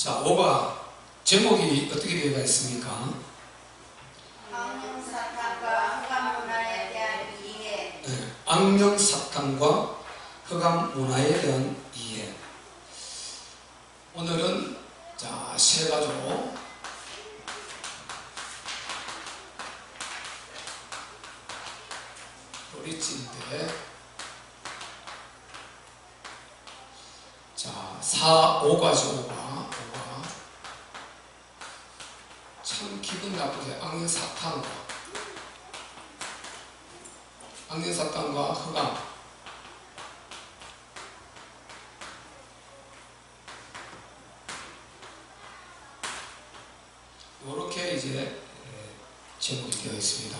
자, 5가 제목이 어떻게 되어 있습니까? 악령사탄과 흑암문화에 대한 이해. 네, 악령사탄과 흑암문화에 대한 이해. 오늘은 자, 세 가지로 브릿지인데, 자, 4, 5가지 5가 참 기분 나쁘게 악령사탄과 흑암, 이렇게 이제 제목이 되어 있습니다.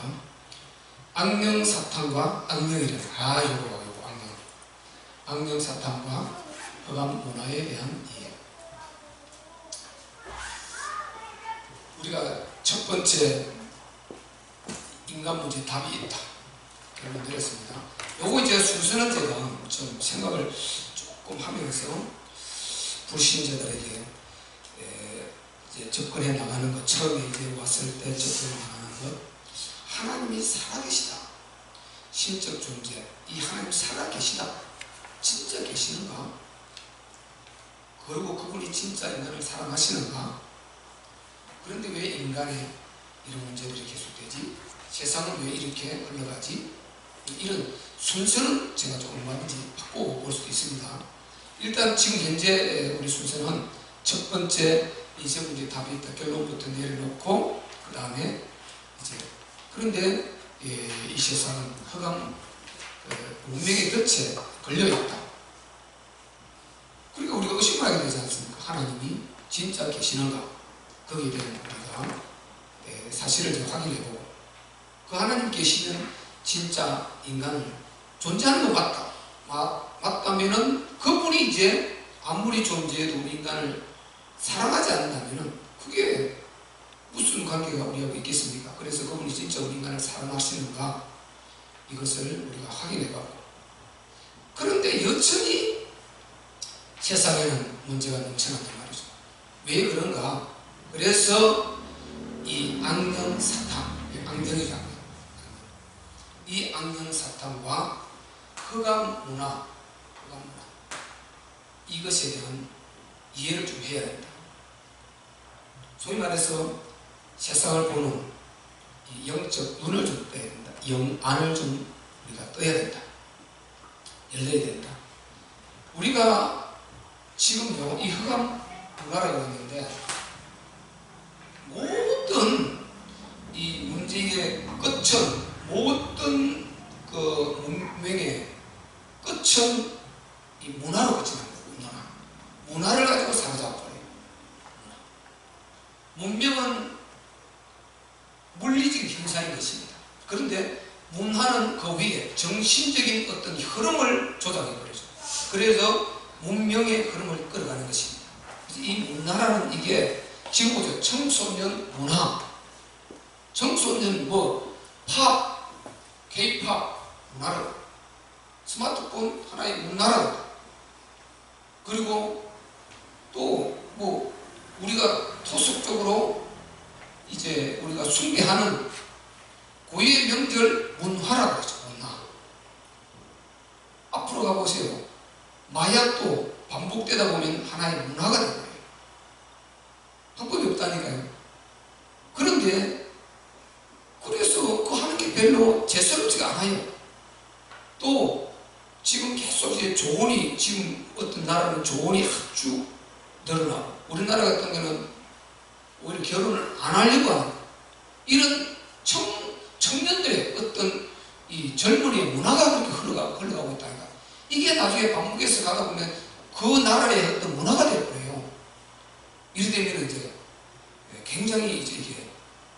악령사탄과 악령이래. 요거 악령사탄과 흑암 문화에 대한 이해. 우리가 첫 번째 인간 문제 답이 있다 결론 내렸습니다. 요거 이제 순서는 제가 좀 생각을 조금 하면서 불신자들에게 이제 접근해 나가는 것, 처음에 이제 왔을 때 접근해 나가는 것, 하나님이 살아계시다, 신적 존재, 이 하나님 살아계시다, 진짜 계시는가? 그리고 그분이 진짜 인간을 사랑하시는가? 그런데 왜 인간의 이런 문제들이 계속되지? 세상은 왜 이렇게 흘러가지? 이런 순서는 제가 좀 얼마든지 바꾸어 볼 수도 있습니다. 일단 지금 현재 우리 순서는 첫 번째 이제 문제 답이 있다 결론부터 내려놓고 그 다음에 이제 그런데 이 세상은 흑암 문명의 덫에 걸려있다. 그러니까 우리가 의심을 하게 되지 않습니까? 하나님이 진짜 계시는가? 거기에 대한 우리가 사실을 좀 확인해보고, 그 하나님 계시는 진짜 인간을 존재하는 것 같다. 맞다면은 그분이 이제 아무리 존재해도 우리 인간을 사랑하지 않는다면은 그게 무슨 관계가 우리하고 있겠습니까? 그래서 그분이 진짜 우리 인간을 사랑하시는가? 이것을 우리가 확인해보고, 그런데 여전히 세상에는 문제가 넘쳐난단 말이죠. 왜 그런가? 그래서 이 악령사탄, 악령이죠, 악령. 이 악령사탄과 흑암문화, 이것에 대한 이해를 좀 해야 된다. 소위 말해서 세상을 보는 이 영적 눈을 좀 떠야 된다. 영안을 좀 우리가 떠야 된다. 열려야 된다. 우리가 지금요, 이 흑암문화라고 했는데, 모든 이 문제의 끝은, 모든 그 문명의 끝은 이 문화로 끝이 납니다. 문화를 가지고 사로잡아요. 문명은 물리적인 형상인 것입니다. 그런데 문화는 그 위에 정신적인 어떤 흐름을 조작해버리죠. 그래서 문명의 흐름을 끌어가는 것입니다. 그래서 이 문화라는 이게 지금 보죠. 청소년 문화, 청소년 팝, K-팝 문화라고, 스마트폰 하나의 문화라고, 그리고 또 우리가 토속적으로 이제 우리가 숭배하는 고유의 명절 문화라고 하죠. 문화. 앞으로 가보세요. 마약도 반복되다 보면 하나의 문화가 되는 거예요. 방법이 없다니까요. 그런데 그래서 그 하는 게 별로 재수롭지가 않아요. 또 지금 계속 이제 조언이, 지금 어떤 나라는 조언이 아주 늘어나고, 우리나라 같은 경우는 오히려 결혼을 안 하려고 하는 이런 청년들의 어떤 이 젊은이의 문화가 그렇게 흘러가고 있다니까. 이게 나중에 방북에서 가다 보면 그 나라의 어떤 문화가 되어버려요. 이래 되면 이제 굉장히 이제 이게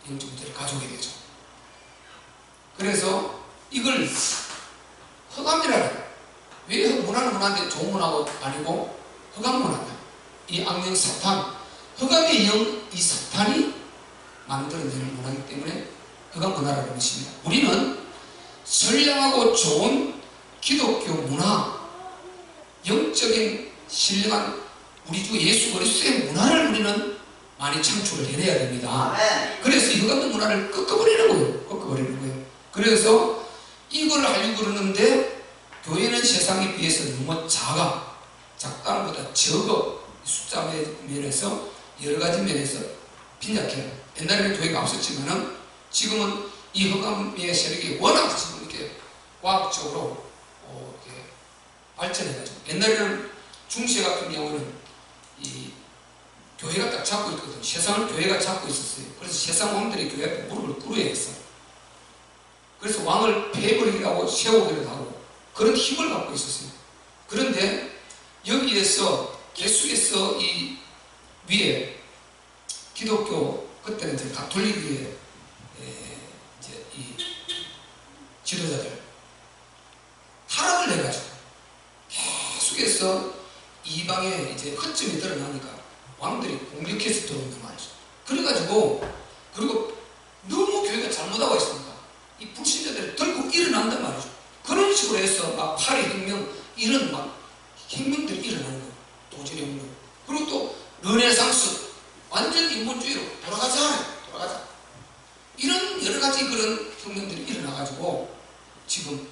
영적 문제를 가져오게 되죠. 그래서 이걸 흑암이라는, 왜 문화는 문화인데 좋은 문화가 아니고 흑암 문화다. 이 악령 사탄, 흑암의 영, 이 사탄이 만들어내는 문화이기 때문에 흑암 문화라는 것입니다. 우리는 선량하고 좋은 기독교 문화, 영적인 신령한 우리 주 예수 그리스도의 문화를 우리는 많이 창출을 해내야 됩니다. 아멘. 그래서 이 흑암의 문화를 꺾어버리는 거예요. 꺾어버리는 거예요. 그래서 이걸 하려고 그러는데 교회는 세상에 비해서 너무 작다는 것보다 적어. 숫자 면에서 여러 가지 면에서 빈약해요. 옛날에는 교회가 없었지만은 지금은 이 흑암의 세력이 워낙 지금 이렇게 과학적으로 이렇게 발전해가지고, 옛날에는 중세 같은 경우는 이 교회가 딱 잡고 있거든. 세상을 교회가 잡고 있었어요. 그래서 세상 왕들이 교회 앞에 무릎을 꿇어야 했어. 그래서 왕을 패버리기라고 세우기도 하고 그런 힘을 갖고 있었어요. 그런데 여기에서 계속해서 이 위에 기독교, 그때는 이제 가톨릭의 이제 이 지도자들 타락을 해가지고 계속해서 이방에 이제 허점이 드러나니까 왕들이 공격해서 들어온단 말이죠. 그래가지고, 그리고 너무 교회가 잘못하고 있으니까 이 불신자들이 들고 일어난단 말이죠. 그런 식으로 해서 막 파리 혁명, 이런 막 혁명들이 일어나는 거예요. 도전의 혁명. 그리고 또 르네상스, 완전 인본주의로 돌아가자. 이런 여러 가지 그런 혁명들이 일어나가지고 지금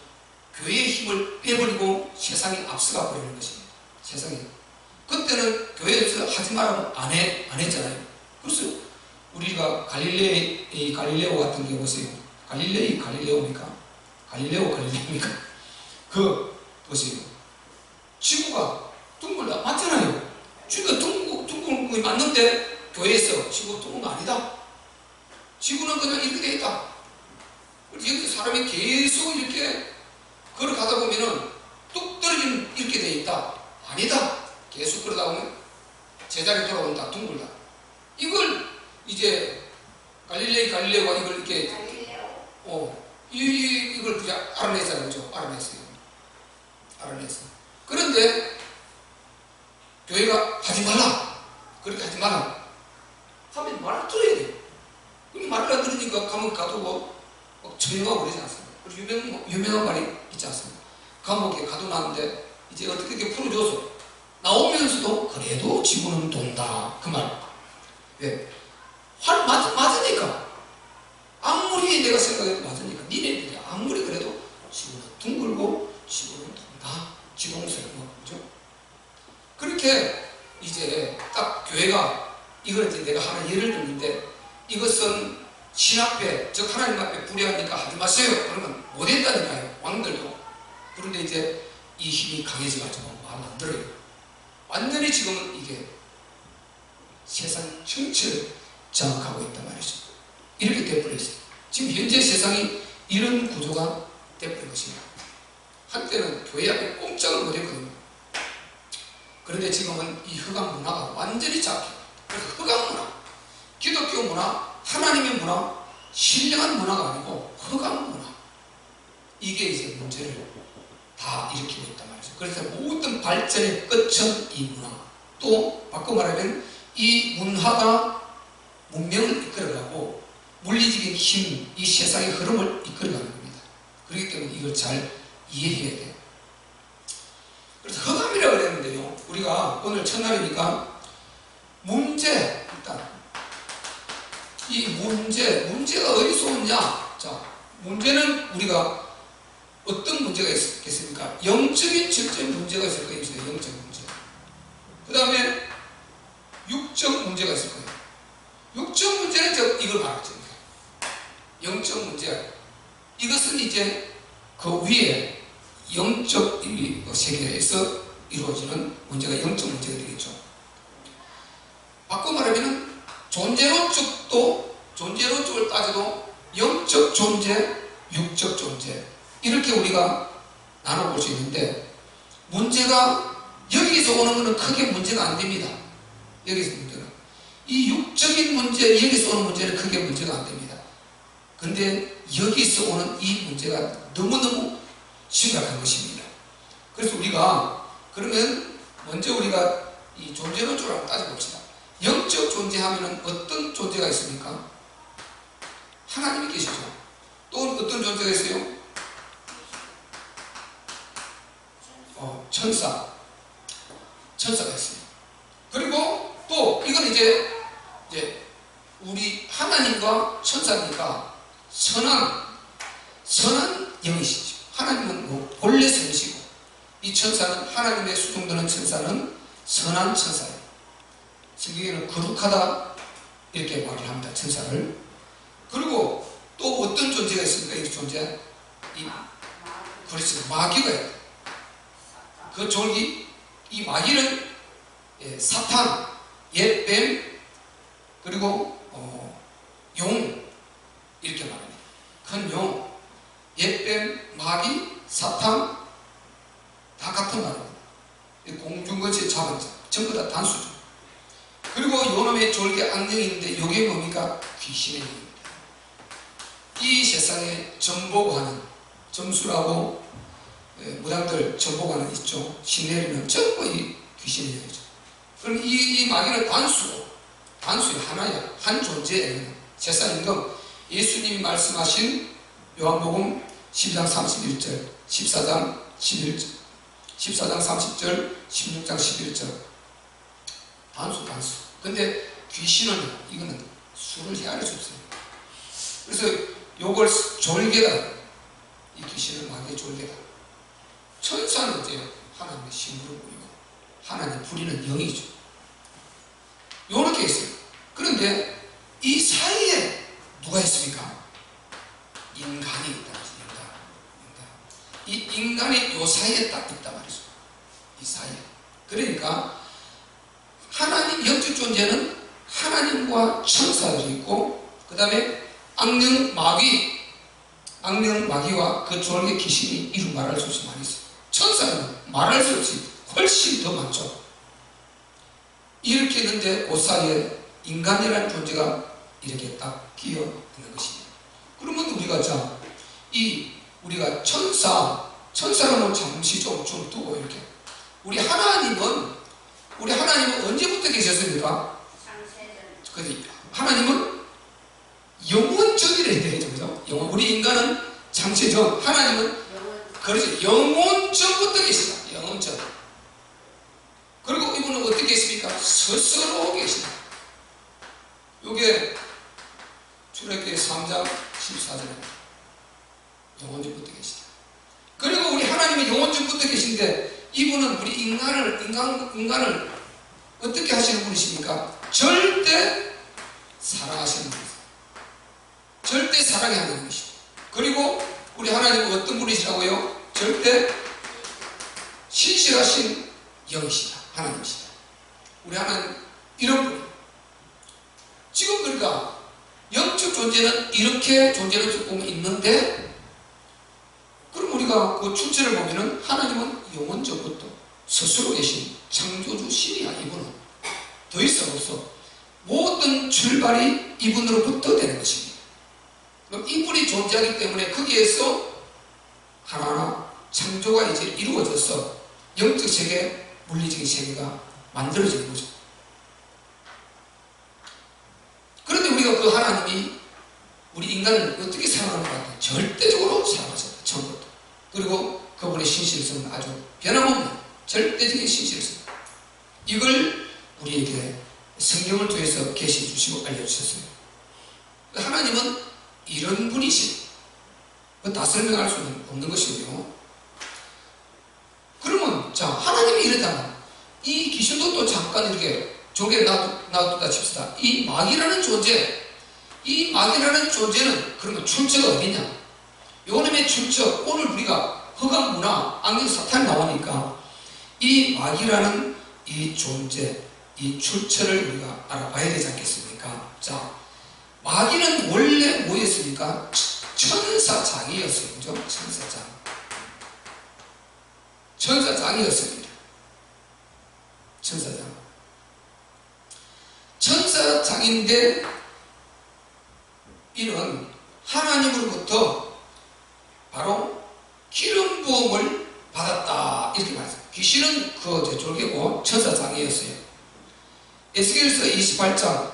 교회의 힘을 빼버리고 세상이 앞서가 버리는 것입니다. 세상이. 그때는 교회에서 하지 말라고 안 했잖아요. 그래서 우리가 갈릴레오 같은 경우 보세요. 갈릴레오입니까? 그 보세요. 지구가 둥글다 맞잖아요. 지구가 둥근 거 맞는데 교회에서 지구가 둥근 거 아니다. 지구는 그냥 이렇게 돼 있다. 여기서 사람이 계속 이렇게 걸어가다 보면은 뚝 떨어지는 이렇게 돼 있다. 아니다. 계속 그러다 보면 제자리 돌아온다. 둥글다. 이걸 이제 갈릴레오가 이걸 이렇게 이걸 그냥 알아냈잖아요. 그죠? 알아냈어요. 그런데 교회가 하지 말라. 그렇게 하지 말라. 하면 말을 들어야 돼요. 그럼 말을 안 들으니까 가면 가두고 처형하고 그러지 않습니까? 그리고 유명한 말이 있지 않습니까? 감옥에 가둬놨는데 이제 어떻게 이렇게 풀어줘서 나오면서도 그래도 지구는 돈다. 그 말. 왜? 맞으니까. 아무리 내가 생각해도 맞으니까. 니네들이 아무리 그래도 지구는 둥글고 지구는 돈다. 지공설은 그죠? 그렇게 이제 딱 교회가 이걸 이제 내가 하나 예를 들는데 이것은 신 앞에, 즉 하나님 앞에 불의하니까 하지 마세요. 그러면 못했다니까요. 왕들도. 그런데 이제 이 힘이 강해져가지고 말 안 들어요. 완전히 지금은 이게 세상 전체를 장악하고 있단 말이죠. 이렇게 되어버렸어요. 지금 현재 세상이 이런 구조가 되어버린 것입니다. 한때는 교회 앞에 꼼짝을 못했거든요. 그런데 지금은 이 흑암 문화가 완전히 잡혀요. 그래서 흑암 문화, 기독교 문화, 하나님의 문화, 신령한 문화가 아니고 흑암 문화, 이게 이제 문제를 다 일으키고 있단 말이죠. 그래서 모든 발전의 끝은 이 문화. 또 바꿔 말하면 이 문화가 문명을 이끌어가고 물리적인 힘, 이 세상의 흐름을 이끌어가는 겁니다. 그렇기 때문에 이걸 잘 이해해야 돼요. 그래서 흑암이라고 그랬는데요, 우리가 오늘 첫날이니까 일단 이 문제가 어디서 오냐? 자, 문제는 우리가 어떤 문제가 있겠습니까? 영적인 질적인 문제가 있을 거예요. 영적 문제. 그 다음에 육적 문제가 있을 거예요. 육적 문제는 이걸 말하죠. 영적 문제. 이것은 이제 그 위에 영적 세계에서 이루어지는 문제가 영적 문제가 되겠죠. 바꿔 말하면 존재론 쪽을 따져도 영적 존재, 육적 존재, 이렇게 우리가 나눠볼 수 있는데, 문제가 여기서 오는 것은 크게 문제가 안 됩니다. 여기서 문제가. 이 육적인 문제, 여기서 오는 문제는 크게 문제가 안 됩니다. 근데 여기서 오는 이 문제가 너무너무 심각한 것입니다. 그래서 우리가 그러면 먼저 우리가 이 존재론적으로 한번 따져봅시다. 영적 존재하면 어떤 존재가 있습니까? 하나님이 계시죠. 또 어떤 존재가 있어요? 천사가 있어요. 그리고 또 또 이건 이제 우리 하나님과 천사니까 선한 영이시죠. 하나님은 뭐 본래 선이시고 이 천사는 하나님의 수종되는 천사는 선한 천사예요. 성경에는 거룩하다 이렇게 말을 합니다. 천사를. 그리고 또 어떤 존재가 있습니까? 이 존재 그렇죠. 마귀가 있다. 그 졸기 이 마귀는 사탄, 옛뱀 그리고 용 이렇게 말합니다. 큰 용, 옛뱀, 마귀, 사탄 다 같은 말입니다. 공중거치 잡은 자 전부 다 단수죠. 그리고 요놈의 졸개 악령인데 이게 뭡니까? 귀신의 영입니다. 이 세상에 전복하는 점수라고 무당들 전복하는 있죠. 신내리는 전부 이 귀신의 영이죠. 그럼 이 마귀는 단수의 하나야. 한 존재예요. 세상 임금 예수님이 말씀하신 요한복음 12장 31절 14장 11절 14장 30절 16장 11절 단수 근데 귀신은 이거는 수를 헤아릴 수 없어요. 그래서 요걸 졸개다. 이 귀신은 마귀의 졸개다. 천사는 이제 하나님의 신부를 부리고 하나님 부리는 영이죠. 요렇게 있어요. 그런데 이 사이에 누가 있습니까? 인간이 있다. 이 인간이 요 사이에 딱 있단 말이죠. 이 사이에. 그러니까 하나님 영적 존재는 하나님과 천사들이 있고 그 다음에 악령 마귀와 그 졸개 귀신이 이루 말할 수 없이 많이 있어요. 천사는 말할 수 없이 훨씬 더 많죠. 이렇게 있는데 그 사이에 인간이라는 존재가 이렇게 딱 끼어 있는 것입니다. 그러면 우리가 천사는 잠시 좀 두고 이렇게 우리 하나님은 언제부터 계셨습니까? 하나님은 영원전이래 되죠, 그죠? 우리 인간은 장세전, 하나님은 그렇죠. 영원전부터 계시다. 영원전. 그리고 이분은 어떻게 계십니까? 스스로 계시다. 요게 출애굽기 3장 14절입니다. 영원전부터 계시다. 그리고 우리 하나님은 영원전부터 계신데 이분은 우리 인간을 어떻게 하시는 분이십니까? 절대 사랑하시는 분이세요. 절대 사랑해 하는 분이시죠. 그리고 우리 하나님은 어떤 분이시라고요? 절대 신실하신 영이시다. 하나님이시다. 우리 하나님 이런 분이에요. 지금 그러니까 영적 존재는 이렇게 존재를 조금 있는데 그럼 우리가 그 출처를 보면은 하나님은 영원전부터 스스로 계신 창조주 신이야. 이분은 더 이상 없어. 모든 출발이 이분으로부터 되는 것입니다. 그럼 이분이 존재하기 때문에 거기에서 하나하나 창조가 이제 이루어져서 영적 세계, 물리적인 세계가 만들어지는 거죠. 그런데 우리가 그 하나님이 우리 인간을 어떻게 사랑하는 것 같아요? 절대적으로 사랑하셨다. 처음부터. 그리고 그분의 신실성은 아주 변함없는 절대적인 신실성. 이걸 우리에게 성경을 통해서 계시해 주시고 알려주셨어요. 하나님은 이런 분이신, 다 설명할 수는 없는 것이고요. 그러면 하나님이 이러다가 이 귀신도 또 잠깐 이렇게 조개 놔두다 칩시다. 이 마귀라는 존재는 그러면 출처가 어디냐? 요놈의 출처, 오늘 우리가 허감 문화, 악령 사탄이 나오니까 이 마귀라는 이 존재, 이 출처를 우리가 알아봐야 되지 않겠습니까? 마귀는 원래 뭐였습니까? 천사장이었어요. 그죠? 천사장이었습니다. 천사장인데 이는 하나님으로부터 바로 기름 부음을 받았다 이렇게 말했어요. 귀신은 그 졸개고 천사장이었어요. 에스겔서 28장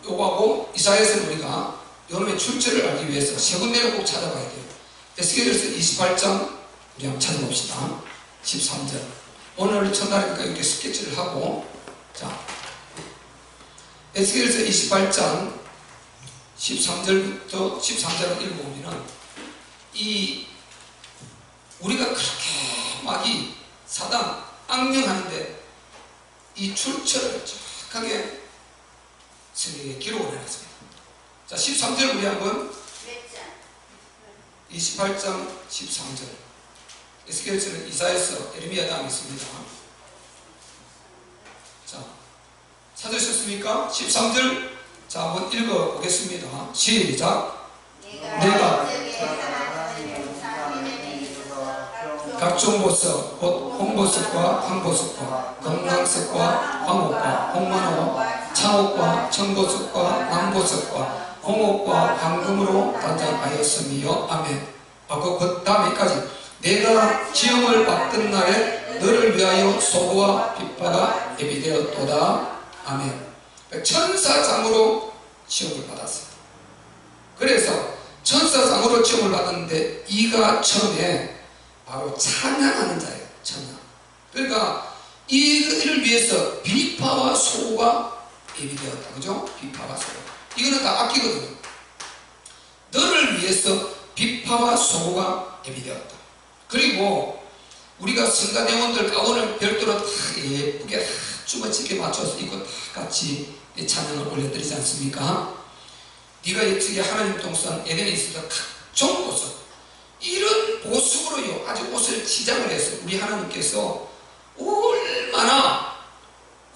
요거하고 이사야에서 우리가 요놈의 출처를 알기 위해서 세군대를 꼭 찾아봐야 돼요. 에스겔서 28장 우리 한번 찾아봅시다. 13절. 오늘 첫날이니까 이렇게 스케치를 하고 에스겔서 28장 13절부터 13절을 읽어보면 이 우리가 그렇게 막 이 사단 악명하는데 이 출처를 정확하게 성경에 기록을 해놨습니다. 자, 13절 우리 한번 28장 13절 에스겔서는 이사야서 예레미야 다음에 있습니다. 자, 찾으셨습니까? 13절 자, 한번 읽어보겠습니다. 시작. 내가 각종 보석, 곧 홍보석과 황보석과 금강석과 황옥과 홍만호와 창옥과 청보석과 남보석과 홍옥과 황금으로 단장하였으며 아멘. 그 다음에까지 내가 지음을 받던 날에 너를 위하여 소고와 비파가 예비되었도다. 아멘. 천사장으로 지음을 받았어요. 그래서 천사장으로 지음을 받았는데 이가 처음에 바로 찬양하는 자예요. 찬양. 그러니까 이를 위해서 비파와 소고가 예비되었다. 그죠? 비파와 소고. 이거는 다 악기거든요. 너를 위해서 비파와 소고가 예비되었다. 그리고 우리가 성가대원들 가운을 별도로 다 예쁘게 주머치게 맞춰서 입고 다 같이 찬양을 올려드리지 않습니까? 네가 이쪽에 하나님 동산 에덴에 있었던 각종 보석, 이런 보석으로요 아주 옷을 치장을 해서 우리 하나님께서 얼마나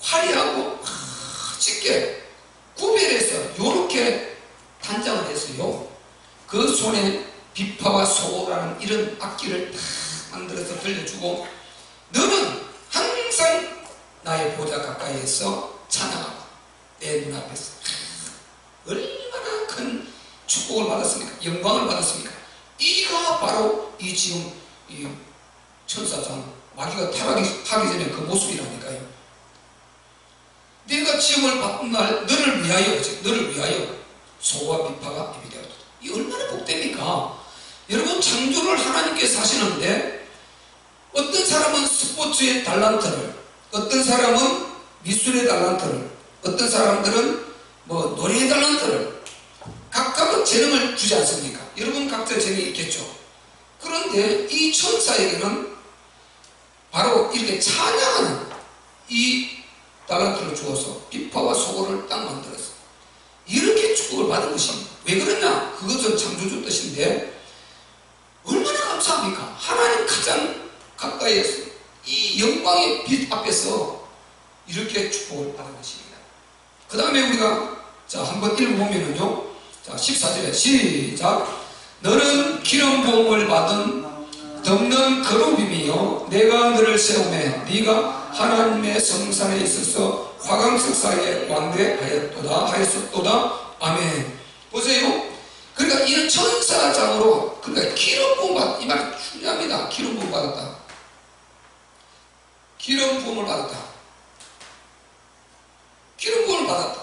화려하고 멋지게 구별해서 이렇게 단장을 했어요. 그 손에 비파와 소라는 이런 악기를 다 만들어서 들려주고 너는 항상 나의 보좌 가까이에서 찬양하고 내 눈앞에서 얼마나 큰 축복을 받았습니까? 영광을 받았습니까? 이가 바로 이 지금 이 천사장 마귀가 타락하기 전에 그 모습이라니까요. 내가 지음을 받은 날 너를 위하여 소와 비파가 예비되었다. 이 얼마나 복됩니까? 여러분, 창조를 하나님께서 하시는데 어떤 사람은 스포츠의 달란트를, 어떤 사람은 미술의 달란트를, 어떤 사람들은 뭐 노래의 달란트를 각각은 재능을 주지 않습니까? 여러분 각자 재능이 있겠죠. 그런데 이 천사에게는 바로 이렇게 찬양하는 이 달란트를 주어서 비파와 소고를 딱 만들었어. 이렇게 축복을 받은 것입니다. 왜 그러냐? 그것은 창조주 뜻인데 얼마나 감사합니까? 하나님 가장 가까이에서 이 영광의 빛 앞에서 이렇게 축복을 받은 것입니다. 그 다음에 우리가 자 한번 읽어보면요, 자 14절에 시작. 너는 기름 부음을 받은 덮는 거룩임이요 내가 너를 세우매 네가 하나님의 성산에 있어서 화강석 사이에 왕래하였도다. 아멘. 보세요. 그러니까 이런 천사장으로, 그러니까 기름 부음 받, 이 말이 중요합니다. 기름 부음 받았다. 기름 부음을 받았다. 기름 부음을 받았다.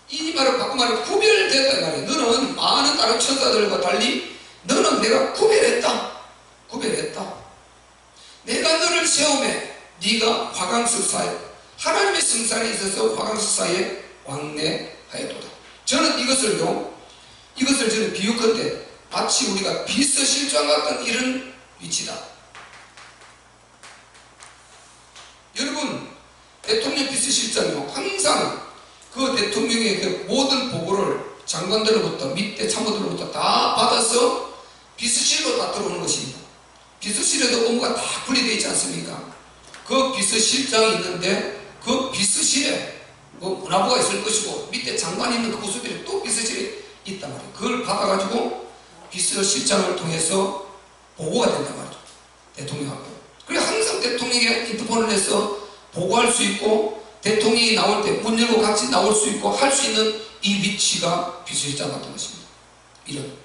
이 말을 바꿔 말해 구별됐다 이 말이에요. 너는 많은 다른 천사들과 달리 너는 내가 구별했다. 내가 너를 세우매 네가 화강석 사이, 하나님의 성산에 있어서 화강석 사이에 왕래하였도다. 저는 이것을 저는 비유컨대 마치 우리가 비서실장 같은 이런 위치다. 여러분, 대통령 비서실장이요 항상 그 대통령의 그 모든 보고를 장관들로부터 밑에 참모들로부터 다 받아서 비서실로 다 들어오는 것입니다. 비서실에도 업무가 다 분리되어 있지 않습니까? 그 비서실장이 있는데 그 비서실에 뭐 문화부가 있을 것이고 밑에 장관이 있는 그 부서들이 또 비서실에 있단 말이에요. 그걸 받아가지고 비서실장을 통해서 보고가 된단 말이죠. 대통령하고. 그리고 항상 대통령에게 인터폰을 해서 보고할 수 있고 대통령이 나올 때 문 열고 같이 나올 수 있고 할 수 있는 이 위치가 비서실장 같은 것입니다. 이런.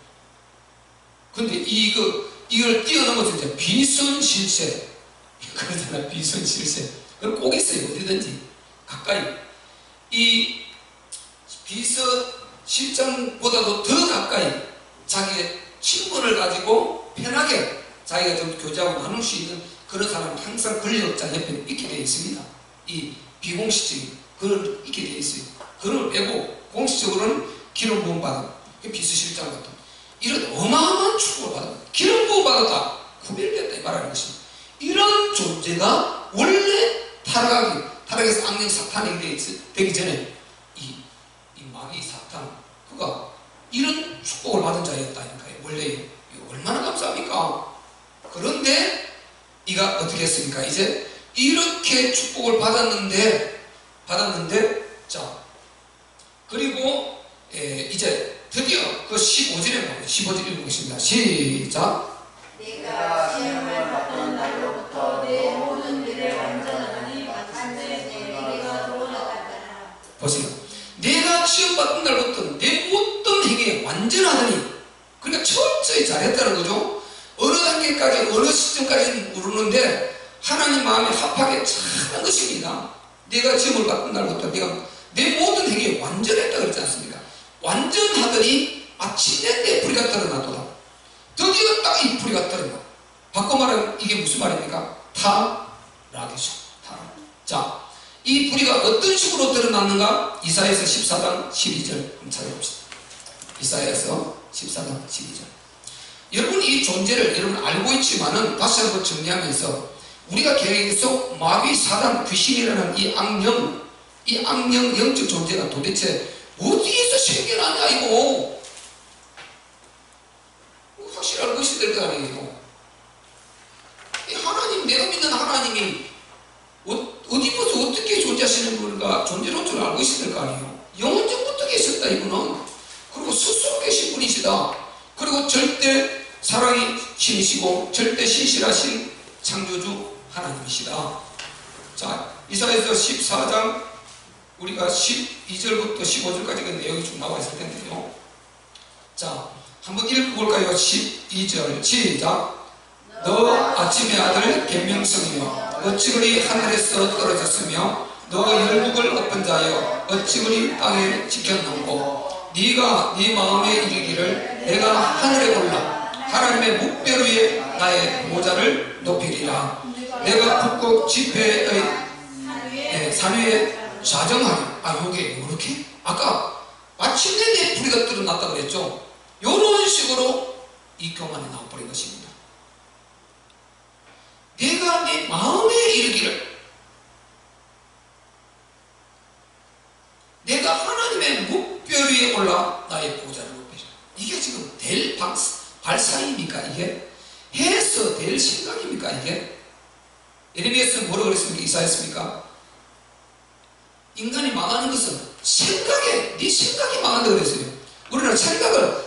근데 이걸 뛰어넘어서 이제 비선실세. 그러잖아요. 비선실세. 그걸 꼭 있어요. 어디든지. 가까이. 이 비서실장보다도 더 가까이 자기의 친분을 가지고 편하게 자기가 좀 교제하고 나눌 수 있는 그런 사람은 항상 권력자 옆에 있게 되어 있습니다. 이 비공식적인 그걸 있게 되어 있어요. 그걸 빼고 공식적으로는 기름 부음 받은 비서실장 같은 이런 어마어마한 축복을 받은 기름 부음 받았다 구별됐다 이 말하는 것입니다. 이런 존재가 원래 타락에서 악령 사탄이 되기 전에 이 마귀 사탄 그가 이런 축복을 받은 자였다니까요. 원래 얼마나 감사합니까? 그런데 이가 어떻게 했습니까? 이제 이렇게 축복을 받았는데 자 그리고 이제 드디어 그 15절에 나오죠. 15절 읽어보겠습니다. 시작. 내가 시험을 받던 날로부터 내 모든 일을 완전하니 내가 돌아갔더라. 보세요. 내가 시험 받던 날부터 내 모든 행위에 완전하더니 그러니까 철저히 잘했다는 거죠. 어느 단계까지 어느 시점까지는 모르는데 하나님 마음에 합하게 잘한 것입니다. 내가 시험을 받던 날부터 내가 내 모든 행위에 완전했다 그랬지 않습니까? 완전하더니 마침내 내 불이가 드러나더라. 드디어 딱 이 불이가 드러나. 바꿔 말하면 이게 무슨 말입니까? 타락이죠. 타락. 자, 이 불이가 어떤 식으로 드러났는가? 이사야서 14장 12절 한번 찾아봅시다. 이사야서 14장 12절. 여러분 이 존재를 여러분 알고 있지만은 다시 한번 정리하면서 우리가 계속 마귀 사단 귀신이라는 이 악령 영적 존재가 도대체 어디에서 생겨나냐 이거 확실히 알고 있어야 될 거 아니에요. 하나님 내가 믿는 하나님이 어디부터 어떻게 존재하시는 분인가 존재론 줄 알고 있어야 될 거 아니에요. 영원전부터 계셨다 이분은. 그리고 스스로 계신 분이시다. 그리고 절대 사랑이 신이시고 절대 신실하신 창조주 하나님이시다. 자, 이사야서 14장 우리가 12절부터 15절까지 그 내용이 쭉 나와 있을 텐데요. 자, 한번 읽어볼까요? 12절 시작. 너 아침의 아들 계명성이여 어찌 그리 하늘에서 떨어졌으며 너 열국을 엎은 자여 어찌 그리 땅에 지켰는고 네가 네 마음에 이르기를 내가 하늘에 올라 하나님의 묵별 위에 나의 보좌를 높이리라. 내가 북극 지폐의 산 위에 좌정하리. 요게 이렇게 아까 마침내 내 불이가 드러났다 그랬죠. 요런 식으로 이 교만이 나와버린 것입니다. 내가 내 마음에 이르기를 내가 하나님의 묵별 위에 올라 나의 보좌를 높이리라. 이게 지금 될 발상입니까? 이게 해서 될 생각입니까? 이게 예레미야서 뭐라고 그랬습니까? 이사야였습니까? 인간이 망하는 것은 네 생각이 망한다고 그랬어요. 우리는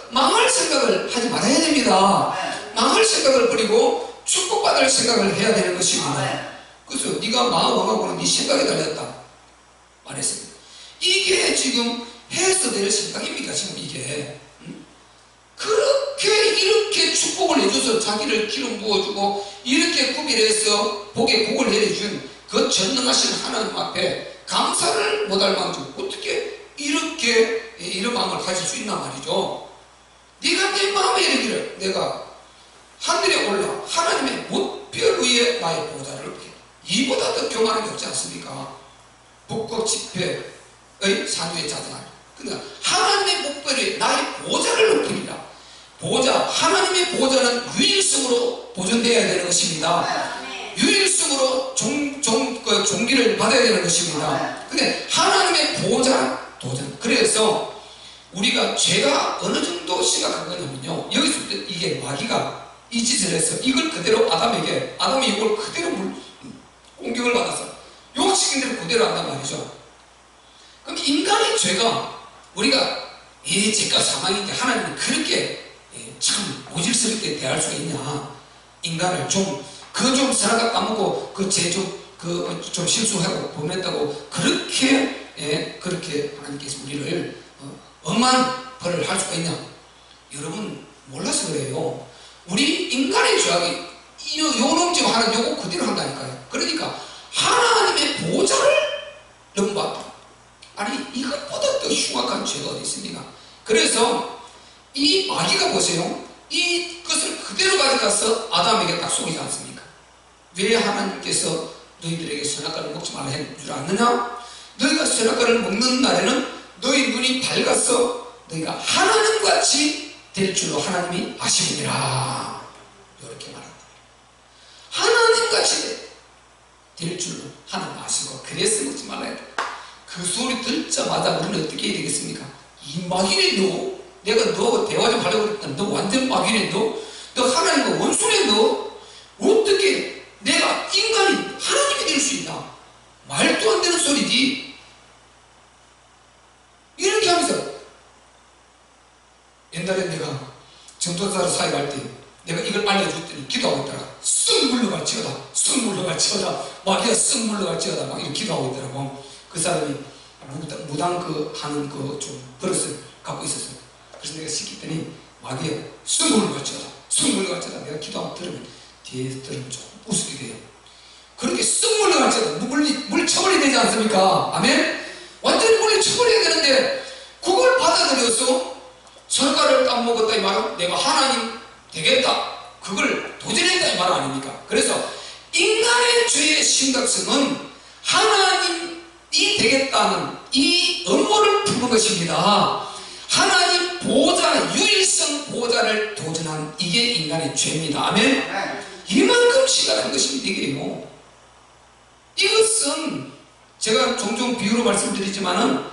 망할 생각을 하지 말아야 됩니다. 망할 생각을 버리고 축복받을 생각을 해야 되는 것입니다. 그래서 네가 망하고는 네 생각에 달렸다 말했습니다. 이게 지금 해서 될 생각입니까? 지금 이게 그렇게 이렇게 축복을 해줘서 자기를 기름 부어주고 이렇게 구별해서 복에 복을 내려준 그 전능하신 하나님 앞에 감사를 못할 망정 어떻게 이렇게 이런 마음을 가질 수 있나 말이죠. 네가 내 마음에 이르기를 내가 하늘에 올라 하나님의 묵별 위에 나의 보좌를 높이리라. 이보다 더 교만한 게 없지 않습니까? 북극 지폐의 산 위에 자정하리라. 그러니까 하나님의 묵별 위에 나의 보좌를 높이리라. 보좌, 하나님의 보좌는 유일성으로 보존되어야 되는 것입니다. 유일성으로 종기를 받아야 되는 것입니다. 근데 하나님의 보좌 도전. 그래서 우리가 죄가 어느 정도 심각한 거냐면요, 여기서 이게 마귀가 이 짓을 해서 이걸 그대로 아담이 이걸 그대로 공격을 받아서 욕시킨 대로 그대로 한단 말이죠. 그럼 인간의 죄가 우리가 이 죄가 사망인데 하나님은 그렇게 참 모질스럽게 대할 수가 있냐. 인간을 좀 선악과 까먹고 그 죄 좀 실수하고 범했다고 그렇게 하나님께서 우리를 엄한 벌을 할 수가 있냐. 여러분 몰라서 그래요. 우리 인간의 죄악이 요놈죄고 하나님 요거 그대로 한다니까요. 그러니까 하나님의 보좌를 넘어봤다. 아니 이것보다 더 흉악한 죄가 어디 있습니까? 그래서 이 마귀가 보세요. 이것을 그대로 가져가서 아담에게 딱 속이지 않습니까? 왜 하나님께서 너희들에게 선악과를 먹지 말라 했는 줄 아느냐? 너희가 선악과를 먹는 날에는 너희 눈이 밝아서 너희가 하나님같이 될 줄로 하나님이 아시느니라. 이렇게 말합니다. 하나님같이 될 줄로 하나님 아시고 그래서 먹지 말아야 돼. 그 소리 듣자마자 우리는 어떻게 해야 되겠습니까? 이 마귀네 너, 내가 너 대화 좀 하려고 했더니 너 완전 마귀네 너 하나님과 원수네 너. 어떻게 내가 인간이 하나님이 될 수 있나? 말도 안 되는 소리지. 이렇게 하면서 옛날에 내가 전도사로 사역할 때 내가 이걸 알려줬더니 기도하고 있더라. 쑥 물러갈지어다, 쑥 물러갈지어다, 마귀야 쑥 물러갈지어다 막 이렇게 기도하고 있더라고. 그 사람이 무당 하는 좀 버릇을 갖고 있었어. 그래서 내가 시켰더니 마귀야 쑥 물러갈지어다, 쑥 물러갈지어다. 내가 기도하고 들으면 뒤에서 들으면 조금 우습게 돼요. 그렇게 쑥 물러갈지어다. 물 처벌이 되지 않습니까? 아멘? 완전히 물리 처벌해야 되는데 그걸 받아들여서 설가를 따먹었다 이 말은 내가 하나님 되겠다, 그걸 도전했다 이 말 아닙니까? 그래서 인간의 죄의 심각성은 하나님이 되겠다는 이 업무를 푸는 것입니다. 하나님 보호자, 유일성 보호자를 도전한 이게 인간의 죄입니다. 아멘? 이만큼 심각한 것입니다. 이게요. 이것은 제가 종종 비유로 말씀드리지만은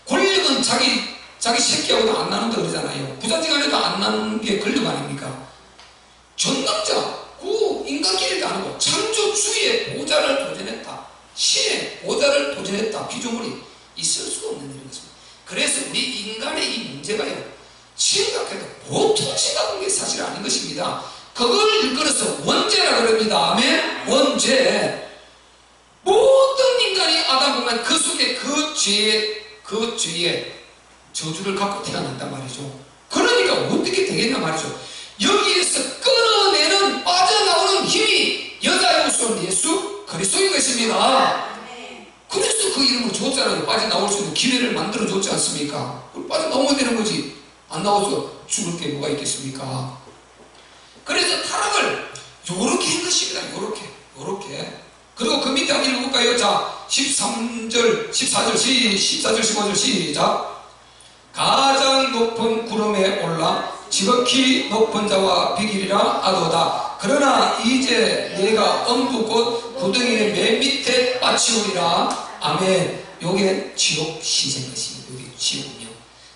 권력은 자기 새끼하고도 안 나눈다 그러잖아요. 부자지간에도 안 나누는 게 권력 아닙니까? 전능자, 그 인간끼리도 아니고 창조주의 보호자를 도전했다, 신의 보호자를 도전했다, 피조물이 있을 수가 없는 일인 것입니다. 그래서 우리 인간의 이 문제가요, 심각해도 보통 심각한 게 사실 아닌 것입니다. 그걸 일컬어서 원죄라 그럽니다. 아멘? 원죄. 모든 인간이 아담 보면 그 속에 그 죄의 저주를 갖고 태어난단 말이죠. 그러니까 어떻게 되겠나 말이죠. 여기에서 끊어내는, 빠져나오는 힘이 여자의 후손 예수 그리스도인 것입니다. 그래서 그 이름을 줬잖아요. 빠져나올 수 있는 기회를 만들어 줬지 않습니까? 그걸 빠져나오면 되는 거지. 안 나와서 죽을 게 뭐가 있겠습니까? 그래서 타락을 요렇게 한 것입니다. 요렇게. 그리고 그 밑에 한번 읽어볼까요? 자, 13절, 14절, 15절 시작. 가장 높은 구름에 올라 지극히 높은 자와 비기리라 하도다. 그러나 이제 내가 엄부 곧 구덩이의 맨 밑에 빠치우리라. 아멘. 요게 지옥 시세인 것입니다. 요게 지옥은요.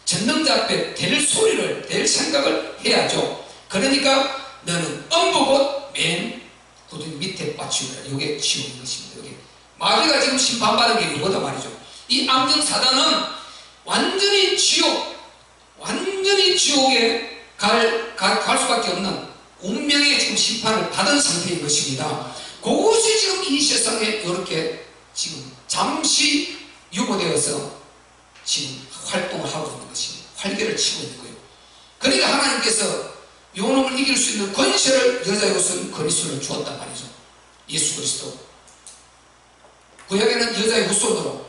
전능자 앞에 될 소리를, 될 생각을 해야죠. 그러니까 너는 엄부 곧 맨 구덩이 밑에 빠치우리라. 요게 지옥인 것입니다. 요게 마귀가 지금 심판받은 게 이거다 말이죠. 이 악령 사단은 완전히 지옥에 갈 수밖에 없는 운명의 지금 심판을 받은 상태인 것입니다. 그것이 지금 이 세상에 이렇게 지금 잠시 유보되어서 지금 활동을 하고 있는 것입니다. 활개를 치고 있는 거예요. 그러니까 하나님께서 요놈을 이길 수 있는 권세를 여자의 후손 그리스도를 주었단 말이죠. 예수 그리스도. 구약에는 여자의 후손으로,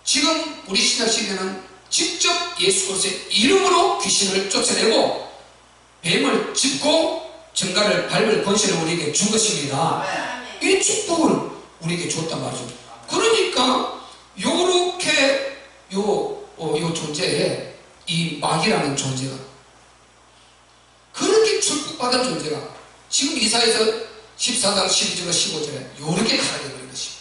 지금 우리 신약 시대는 직접 예수 그리스도의 이름으로 귀신을 쫓아내고 뱀을 짚고 정갈을 밟을 권세를 우리에게 준 것입니다. 이 축복을 우리에게 줬단 말이죠. 그러니까 요렇게 요 존재에 이 마귀라는 존재가, 그렇게 축복받은 존재가 지금 이사야서 14장 12절과 15절에 요렇게 가라져버린 것입니다.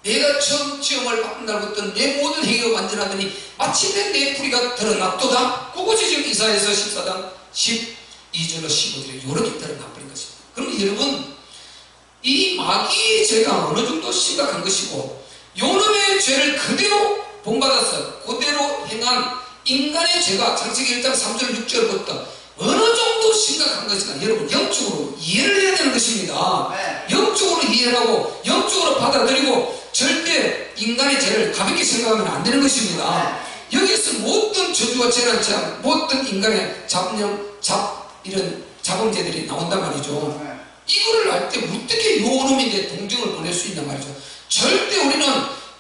내가 처음 지음을 받은 날부터 내 모든 행위가 완전하더니 마침내 내 뿌리가 드러났도다. 그것이 지금 이사야서 14장 12절로 15절에 이렇게 드러나버린 것입니다. 그럼 여러분, 이 마귀의 죄가 어느 정도 심각한 것이고 요놈의 죄를 그대로 본받아서 그대로 행한 인간의 죄가 창세기 1장 3절 6절부터 어느 정도 심각한 것인가 여러분 영적으로 이해를 해야 되는 것입니다. 영적으로 이해를 하고 영적으로 받아들이고 절대 인간의 죄를 가볍게 생각하면 안 되는 것입니다. 여기에서 모든 저주와 재난장, 모든 인간의 이런 자범죄들이 나온단 말이죠. 이거를 알 때 어떻게 요놈인데 동정을 보낼 수 있단 말이죠. 절대 우리는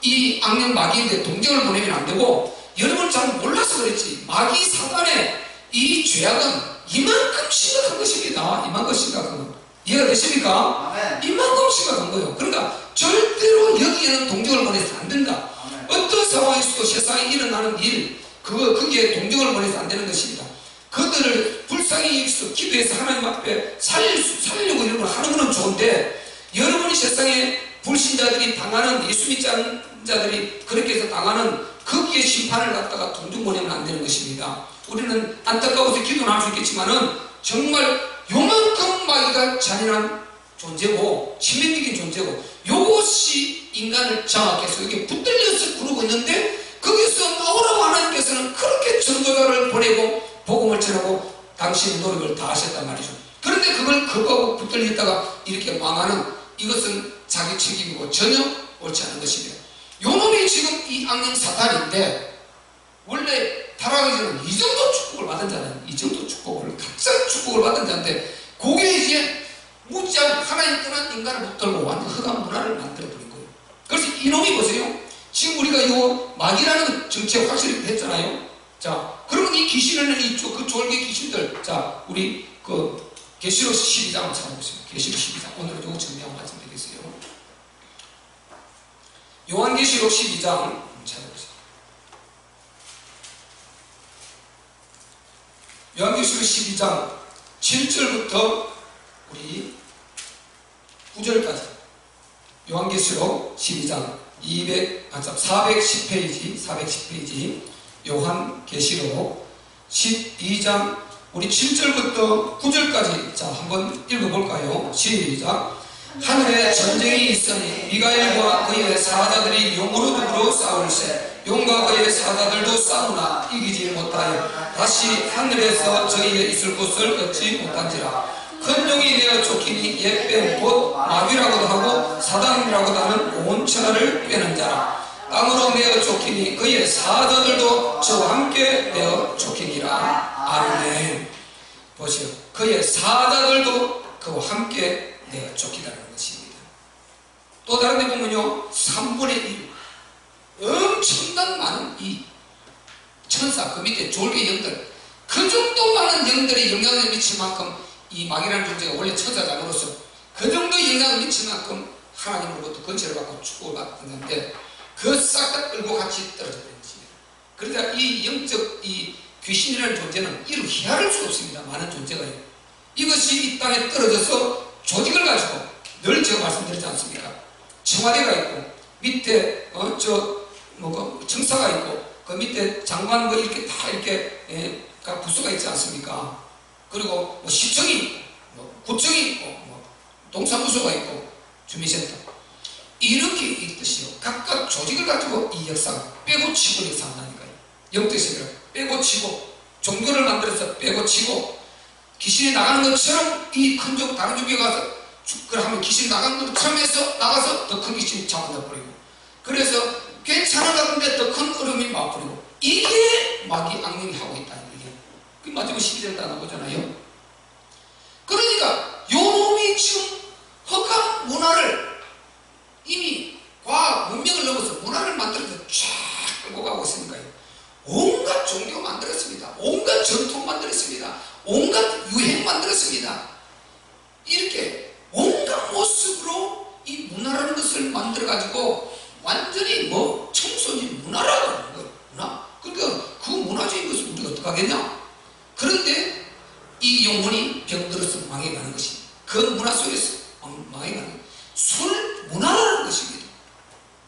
이 악령 마귀인데 동정을 보내면 안 되고, 여러분 잘 몰라서 그랬지, 마귀 사단의 이 죄악은 이만큼 심각한 것입니다. 이만큼 심각한 거. 이해가 되십니까? 이만큼 심각한 거예요. 그러니까 절대로 여기에는 동정을 보내서 안 된다. 어떤 상황에서도 세상에 일어나는 일, 거기에 동정을 보내서 안 되는 것입니다. 그들을 불쌍히 여기서 기도해서 하나님 앞에 살리려고 이런 걸 하는 건 좋은데, 여러분이 세상에 불신자들이 당하는, 예수 믿지 않는 자들이 그렇게 해서 당하는 거기에 심판을 갖다가 동정 보내면 안 되는 것입니다. 우리는 안타까워서 기도는 할 수 있겠지만은 정말 요만큼 마귀가 잔인한 존재고 치명적인 존재고, 요것이 인간을 장악해서 여기 붙들려서 구르고 있는데, 거기서 나오라고 하나님께서는 그렇게 전도자를 보내고 복음을 전하고 당신의 노력을 다 하셨단 말이죠. 그런데 그걸 거부하고 붙들렸다가 이렇게 망하는, 이것은 자기 책임이고 전혀 옳지 않은 것입니다. 요놈이 지금 이 악령 사탄인데, 원래 타락하기 전에 이 정도 축복을 받은 자는, 이 정도 축복을, 가짜 축복을 받은 자인데, 그게 이제 무지하게 하나님 떠난 인간을 붙들고 완전 흑암 문화를 만들어버린 거예요. 그래서 이놈이 보세요. 지금 우리가 이 마귀라는 정체 확실히 했잖아요. 자, 그러면 이 귀신을 그 졸개 귀신들, 자, 우리 그 계시록 12장 한번 찾아보세요. 계시록 12장. 오늘은 요거 정리하고 말씀드리겠어요. 요한계시록 12장 한번 찾아보세요. 요한계시록 12장 7절부터 우리 9절까지. 요한계시록 12장 410페이지 요한계시록 12장 우리 7절부터 9절까지 자 한번 읽어볼까요? 시작. 하늘에 전쟁이 있으니 미가엘과 그의 사자들이 용으로 더불어 싸울세 용과 그의 사자들도 싸우나 이기지 못하여 다시 하늘에서 저희에 있을 곳을 얻지 못한지라. 큰 용이 되어 쫓기니 옛뱀 곧 마귀라고도 하고 사단이라고도 하는 온 천하를 꿰는 자라. 땅으로 내어 쫓기니 그의 사자들도 저와 함께 내어 쫓기니라. 아멘. 보시오. 그의 사자들도 그와 함께 내어 쫓기다는 것입니다. 또 다른 데 보면요, 3분의 1 엄청난 많은 이 천사, 그 밑에 졸개 영들, 그 정도 많은 영들이 영향을 미칠 만큼 이 마귀라는 존재가 원래 천사장으로서 그 정도 영향을 미칠 만큼 하나님으로부터 건설을 받고 축복을 받았는데, 그 싹 다 끌고 같이 떨어져 버린 것입니다. 그러니까 이 영적 이 귀신이라는 존재는 이루 헤아릴 수가 없습니다. 많은 존재가요. 이것이 이 땅에 떨어져서 조직을 가지고, 늘 제가 말씀드리지 않습니까? 청와대가 있고 밑에 청사가 있고 그 밑에 장관 뭐 이렇게 다 이렇게 각 부서가 있지 않습니까? 그리고 뭐 시청이 있고 뭐 구청이 있고 뭐 동사무소가 있고 주민센터, 이렇게 있듯이요, 각각 조직을 가지고 이 역사가 빼고 치고 역사한다니까요. 영적 세계를 빼고 치고 종교를 만들어서 빼고 치고, 귀신이 나가는 것처럼 이 큰 종 다른 종교에 가서 축구를 하면 귀신이 나가는 것처럼 해서 나가서 더 큰 귀신이 잡아다 버리고, 그래서 괜찮아가 근데 더 큰 얼음이 막버리고, 이게 마귀 악령이 하고 있다는 거예요. 그 마지막 12절 다 나오잖아요. 그러니까 요놈이 지금 흑암 문화를 이미 과학 문명을 넘어서 문화를 만들어서 쫙 끌고 가고 있으니까요. 온갖 종교 만들었습니다. 온갖 전통 만들었습니다. 온갖 유행 만들었습니다. 이렇게 온갖 모습으로 이 문화라는 것을 만들어가지고 완전히 뭐 청소년 문화라고 하는 거예요. 문화. 그러니까 그 문화적인 것을 우리가 어떡하겠냐. 그런데 이 영혼이 병들어서 망해가는 것입니다. 그 문화 속에서 망해가는 거예요. 술 문화라는 것입니다.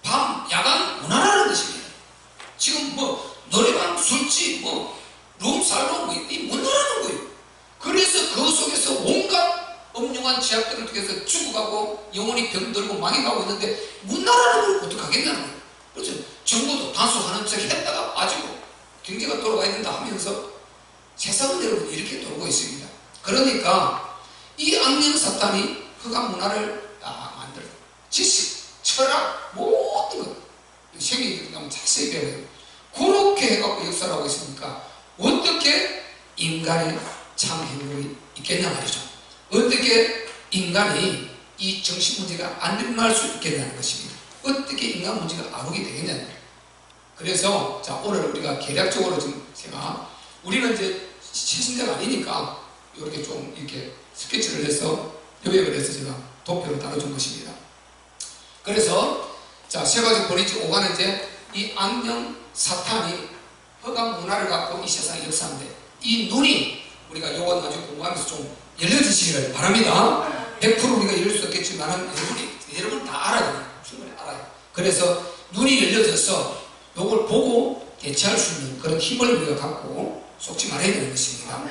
밤 야간 문화라는 것입니다. 지금 뭐 노래방 술집 뭐 룸살롱 뭐 이 문화라는 거예요. 그래서 그 속에서 온갖 엄중한 제약들을 통해서 죽어가고 영혼이 병들고 망해가고 있는데, 문화라는 걸 어떡하겠냐는 거예요. 그렇죠. 정부도 단속하는 척 했다가 빠지고 경제가 돌아가야 된다 하면서 세상은 여러분 이렇게 돌고 있습니다. 그러니까 이 악령 사탄이 흑암 문화를 만들어 지식, 철학, 모든 것 세계에 가면 자세히 배워요. 그렇게 해갖고 역사를 하고 있으니까 어떻게 인간의 참 행복이 있겠냐 말이죠. 어떻게 인간이 이 정신 문제가 안 일어날 수 있겠냐는 것입니다. 어떻게 인간 문제가 안 오게 되겠냐. 그래서 자 오늘 우리가 개략적으로 지금 제가 우리는 이제 신자가 아니니까 이렇게 좀 이렇게 스케치를 해서 요약을 해서 제가 도표로 다뤄준 것입니다. 그래서 자 세 가지 본인지 오가는 이제 이 악령 사탄이 허감 문화를 갖고 이 세상에 역사하는데 이 눈이 우리가 요거 나중에 공부하면서 좀 열려주시기를 바랍니다. 100% 우리가 열릴 수 없겠지만 여러분 다 알아야 돼요. 충분히 알아요. 그래서 눈이 열려져서 요걸 보고 대처할 수 있는 그런 힘을 우리가 갖고 속지 말아야 되는 것입니다.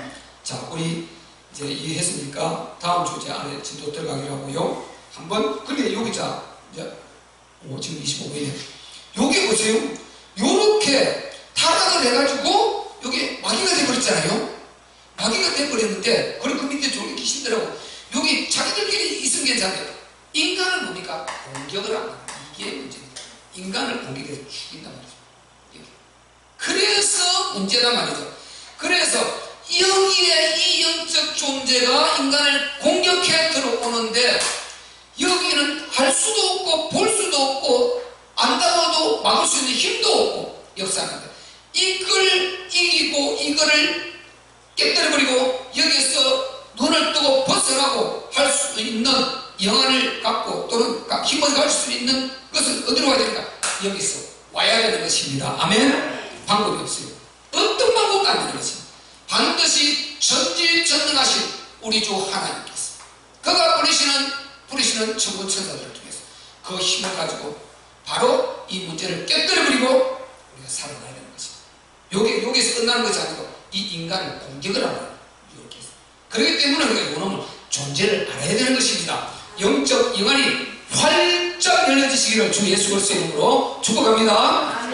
자, 우리 이제 이해했으니까 다음 주제 안에 진도 들어가기로 하고요. 한번, 근데 여기 자, 이제, 지금 25분이네. 여기 보세요. 요렇게 타락을 해가지고, 여기 마귀가 돼버렸잖아요. 마귀가 돼버렸는데, 그리고 그 밑에 저기 귀신들하고, 여기 자기들끼리 있으면 괜찮아요. 인간을 보니까 공격을 합니다. 이게 문제입니다. 인간을 공격해서 죽인단 말이죠. 그래서 문제란 말이죠. 그래서 여기에 이 영적 존재가 인간을 공격해 들어오는데 여기는 할 수도 없고 볼 수도 없고 안다고도 막을 수 있는 힘도 없고 역사하는데 이걸 이기고 이거를 깨뜨려버리고 여기서 눈을 뜨고 벗어나고 할 수 있는 영안을 갖고 또는 힘을 가질 수 있는 것은 어디로 가야 됩니까? 여기서 와야 되는 것입니다. 아멘. 방법이 없어요. 어떤 방법도 안 되는 것입니다. 반드시 전지전능하신 우리 주 하나님께서 그가 부리시는 천군 천사들을 통해서 그 힘을 가지고 바로 이 문제를 깨뜨려버리고 우리가 살아나야 되는 것입니다. 여기서 끝나는 것이 아니고 이 인간을 공격을 하는 거예요. 그렇기 때문에 우리가 이놈을 존재를 알아야 되는 것입니다. 영적 영안이 활짝 열려지시기를 주 예수 그리스도의 이름으로 축복합니다.